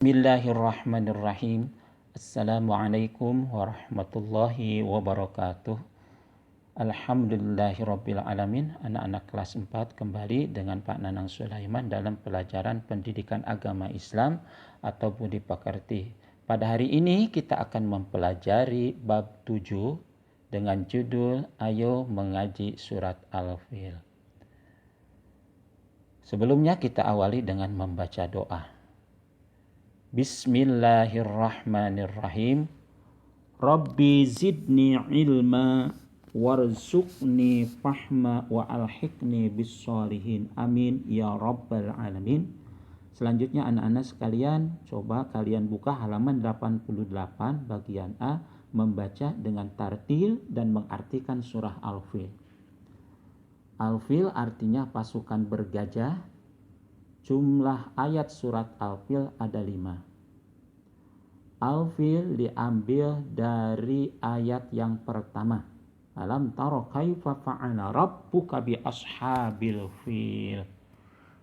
Bismillahirrahmanirrahim. Assalamualaikum warahmatullahi wabarakatuh. Alhamdulillahirabbil alamin. Anak-anak kelas 4 kembali dengan Pak Nanang Sulaiman dalam pelajaran pendidikan agama Islam atau Budi Pekerti. Pada hari ini kita akan mempelajari bab 7 dengan judul Ayo Mengaji Surat Al-Fil. Sebelumnya kita awali dengan membaca doa. Bismillahirrahmanirrahim. Rabbi zidni ilma warzuqni fahma wa alhiqni bis-sholihin. Amin ya rabbal alamin. Selanjutnya anak-anak sekalian, coba kalian buka halaman 88 bagian A, membaca dengan tartil dan mengartikan surah Al-Fil. Al-Fil artinya pasukan bergajah. Jumlah ayat surat Al-Fil ada 5. Al-Fil diambil dari ayat yang pertama. Alam tara kaifa fa'ala rabbuka bi ashabil fil.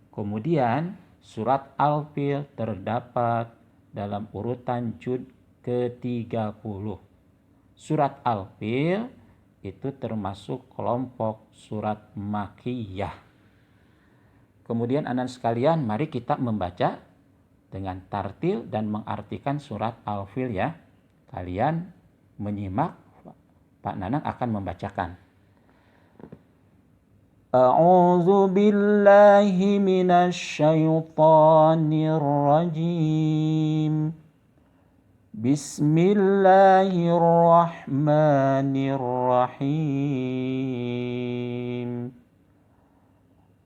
Kemudian surat Al-Fil terdapat dalam urutan juz ke-30. Surat Al-Fil itu termasuk kelompok surat Makkiyah. Kemudian anak sekalian, mari kita membaca dengan tartil dan mengartikan surat Al-Fil ya. Kalian menyimak, Pak Nanang akan membacakan. A'udzu billahi minasy syaithanir rajim. Bismillahirrahmanirrahim.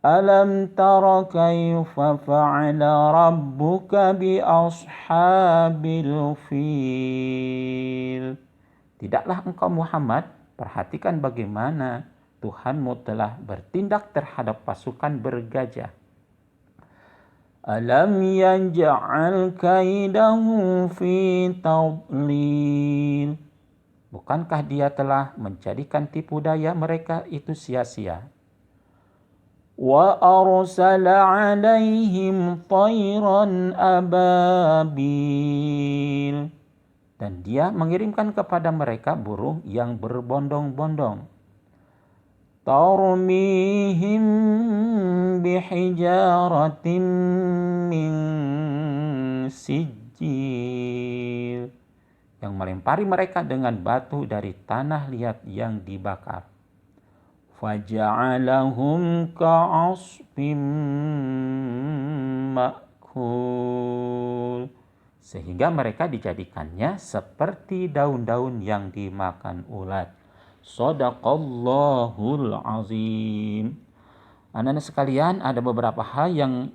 Alam tara kaifa fa'ala rabbuka bi ashabil fil. Tidaklah engkau Muhammad perhatikan bagaimana Tuhanmu telah bertindak terhadap pasukan bergajah. Alam yaj'al kaidahu fi tadlil. Bukankah dia telah menjadikan tipu daya mereka itu sia-sia? Wa arsala 'alaihim tayran ababil. Dan dia mengirimkan kepada mereka burung yang berbondong-bondong. Tarmihim bihijaratin min sijil. Yang melempari mereka dengan batu dari tanah liat yang dibakar. Faja'alahum ka'asfim ma'kul. Sehingga mereka dijadikannya seperti daun-daun yang dimakan ulat. Shadaqallahul azim. Anak-anak sekalian, ada beberapa hal yang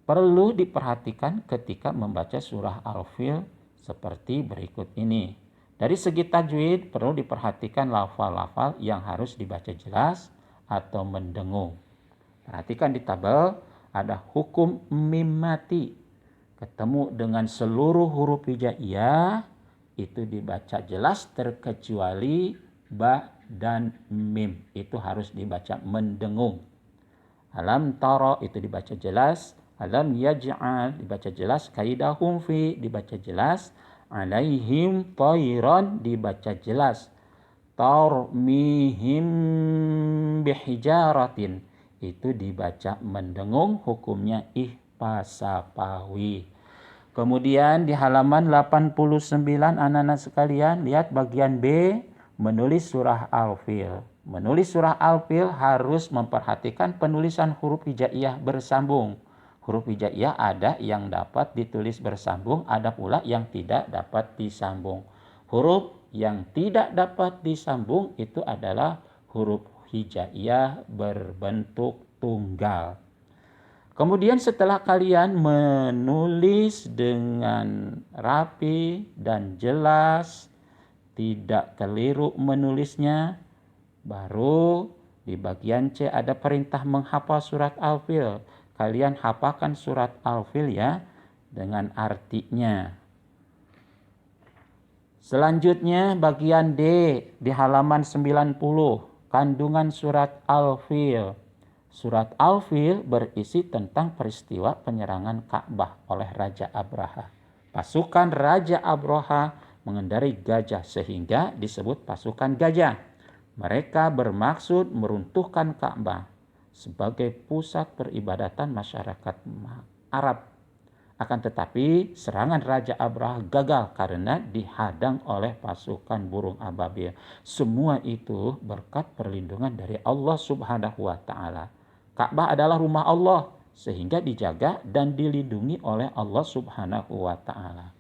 perlu diperhatikan ketika membaca surah Al-Fil seperti berikut ini. Dari segi tajwid perlu diperhatikan lafal-lafal yang harus dibaca jelas atau mendengung. Perhatikan di tabel ada hukum mim mati. Ketemu dengan seluruh huruf hijaiyah itu dibaca jelas terkecuali ba dan mim. Itu harus dibaca mendengung. Alam tara itu dibaca jelas. Alam yaj'al dibaca jelas. Kaidahum fi dibaca jelas. Alaihim tayran dibaca jelas. Tarmihim bihijaratin itu dibaca mendengung, hukumnya ikhfa safawi. Kemudian di halaman 89 anak-anak sekalian, lihat bagian B, menulis surah Al-Fil. Menulis surah Al-Fil harus memperhatikan penulisan huruf hijaiyah bersambung. Huruf hijaiyah ada yang dapat ditulis bersambung, ada pula yang tidak dapat disambung. Huruf yang tidak dapat disambung itu adalah huruf hijaiyah berbentuk tunggal. Kemudian setelah kalian menulis dengan rapi dan jelas, tidak keliru menulisnya, baru di bagian C ada perintah menghafal surat Al-Fil. Kalian hafalkan surat Al-Fil ya dengan artinya. Selanjutnya bagian D di halaman 90, kandungan surat Al-Fil. Surat Al-Fil berisi tentang peristiwa penyerangan Ka'bah oleh Raja Abraha. pasukan Raja Abraha mengendarai gajah sehingga disebut pasukan gajah. Mereka bermaksud meruntuhkan Ka'bah sebagai pusat peribadatan masyarakat Arab. Akan tetapi serangan Raja Abraha gagal karena dihadang oleh pasukan burung ababil. Semua itu berkat perlindungan dari Allah Subhanahu wa taala. Ka'bah adalah rumah Allah sehingga dijaga dan dilindungi oleh Allah Subhanahu wa taala.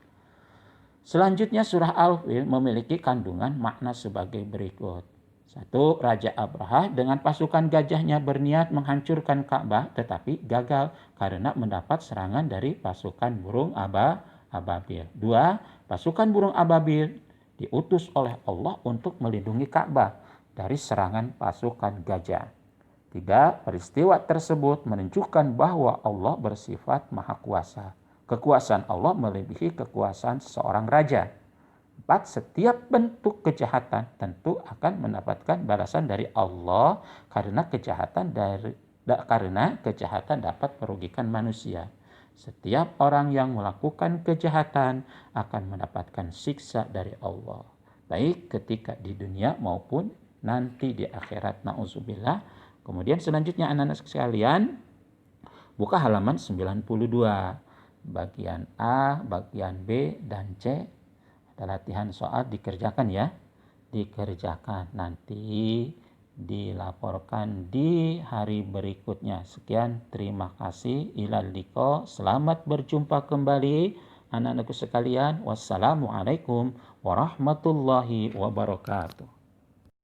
Selanjutnya surah Al-Fil memiliki kandungan makna sebagai berikut. 1. Raja Abraha dengan pasukan gajahnya berniat menghancurkan Ka'bah tetapi gagal karena mendapat serangan dari pasukan burung ababil. 2. Pasukan burung ababil diutus oleh Allah untuk melindungi Ka'bah dari serangan pasukan gajah. 3. Peristiwa tersebut menunjukkan bahwa Allah bersifat maha kuasa. Kekuasaan Allah melebihi kekuasaan seorang raja. 4. Setiap bentuk kejahatan tentu akan mendapatkan balasan dari Allah karena kejahatan dapat merugikan manusia. Setiap orang yang melakukan kejahatan akan mendapatkan siksa dari Allah, baik ketika di dunia maupun nanti di akhirat. Nauzubillah. Kemudian selanjutnya anak-anak sekalian, buka halaman 92. Bagian A, bagian B, dan C. Ada latihan soal dikerjakan ya. Dikerjakan nanti dilaporkan di hari berikutnya. Sekian, terima kasih. Ilal liqa. Selamat berjumpa kembali anak-anakku sekalian. Wassalamualaikum warahmatullahi wabarakatuh.